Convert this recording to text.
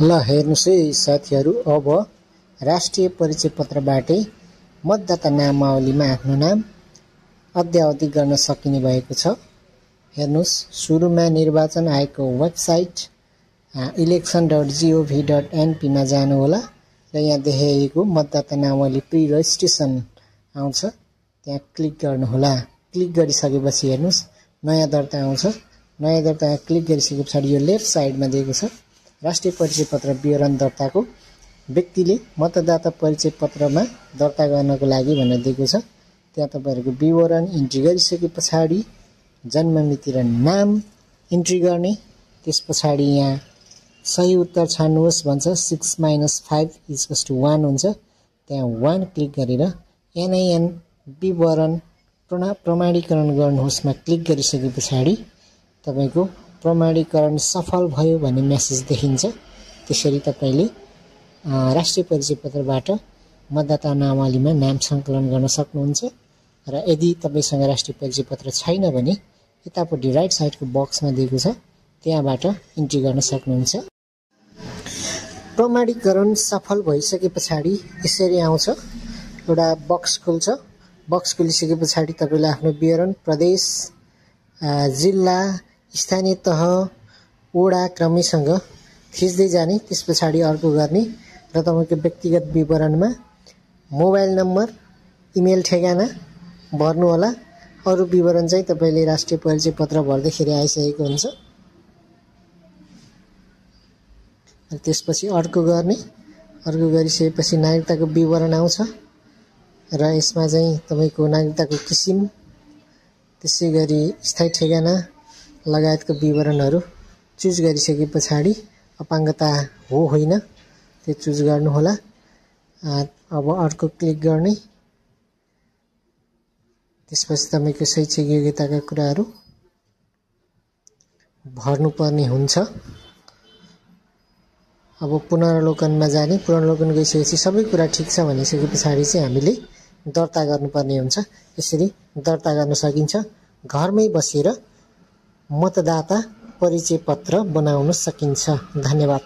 ल हेर्नुस् है साथीहरु, अब राष्ट्रिय परिचय पत्रबाटै मतदाता नामावलीमा आफ्नो नाम अद्यावधि गर्न सकिने भएको छ। हेर्नुस्, सुरुमा निर्वाचन आयोगको वेबसाइट election.gov.np मा जानु होला र यहाँ देखाइएको मतदाता नामावली प्री रजिस्ट्रेसन आउँछ, त्यहाँ क्लिक गर्नु होला। क्लिक गरिसकेपछि हेर्नुस् नयाँ दर्ता आउँछ। नयाँ दर्ता क्लिक गरिसकेपछि यो लेफ्ट साइडमा दिएको छ राष्ट्रिय परिचय पत्र विवरण दर्ताको व्यक्तिले मतदाता परिचय पत्रमा दर्ता गर्नको लागि भनेर दिएको छ। त्यहाँ तपाईहरुको विवरण इन्ट्री गरिसकेपछि जन्म मिति र नाम इन्ट्री गर्ने, त्यसपछि यहाँ सही उत्तर छान्नुहोस् भन्छ। 6 - 5 = 1 हुन्छ। त्यहाँ 1 क्लिक गरेर NIN विवरण प्रमाणीकरण गर्नुहोस्मा क्लिक गरिसकेपछि तपाईको प्रमाणीकरण सफल भयो भन्ने मेसेज देखिन्छ। त्यसरी तपाईले राष्ट्रिय परिचय पत्रबाट मतदाता नामावलीमा नाम संकलन गर्न सक्नुहुन्छ। र यदि तपाईसँग राष्ट्रिय परिचय पत्र छैन भने यतापट्टि राइट साइडको बक्समा दिएको छ, त्यहाँबाट इन्ट्री गर्न सक्नुहुन्छ। प्रमाणीकरण सफल भइसकेपछि यसरी आउँछ, एउटा बक्स खुल्छ। बक्स खुलिसकेपछि तपाईले आफ्नो विवरण प्रदेश, जिल्ला, स्थानीय तह, वडा क्रमैसँग खिच्दै जाने। त्यसपछि अर्को गर्ने र तपाईको व्यक्तिगत विवरणमा मोबाइल नम्बर, इमेल ठेगाना भर्नु होला। अरु विवरण चाहिँ तपाईले राष्ट्रिय परिचय पत्र भर्दाखेरि आइसकेको हुन्छ। त्यसपछि अर्को गर्ने, अर्को गरिसकेपछि नागरिकताको विवरण आउँछ र यसमा चाहिँ तपाईको नागरिकताको किसिम, त्यसैगरी स्थायी ठेगाना लगायतको विवरणहरु चुज गरिसकेपछि अपाङ्गता हो होइन त्यो चुज गर्नु होला। अब अर्को क्लिक गर्ने, त्यसपछि तपाईको शैक्षिक योग्यताका कुराहरु भर्नुपर्ने हुन्छ। अब पुनरावलोकनमा जाने, पुनरावलोकन गइसकेपछि सबै कुरा ठीक छ भनिसकेपछि चाहिँ हामीले दर्ता गर्नुपर्ने हुन्छ। यसरी दर्ता गर्न सकिन्छ। घरमै बसेर मतदाता परिचय पत्र बनाउन सकिन्छ। धन्यवाद।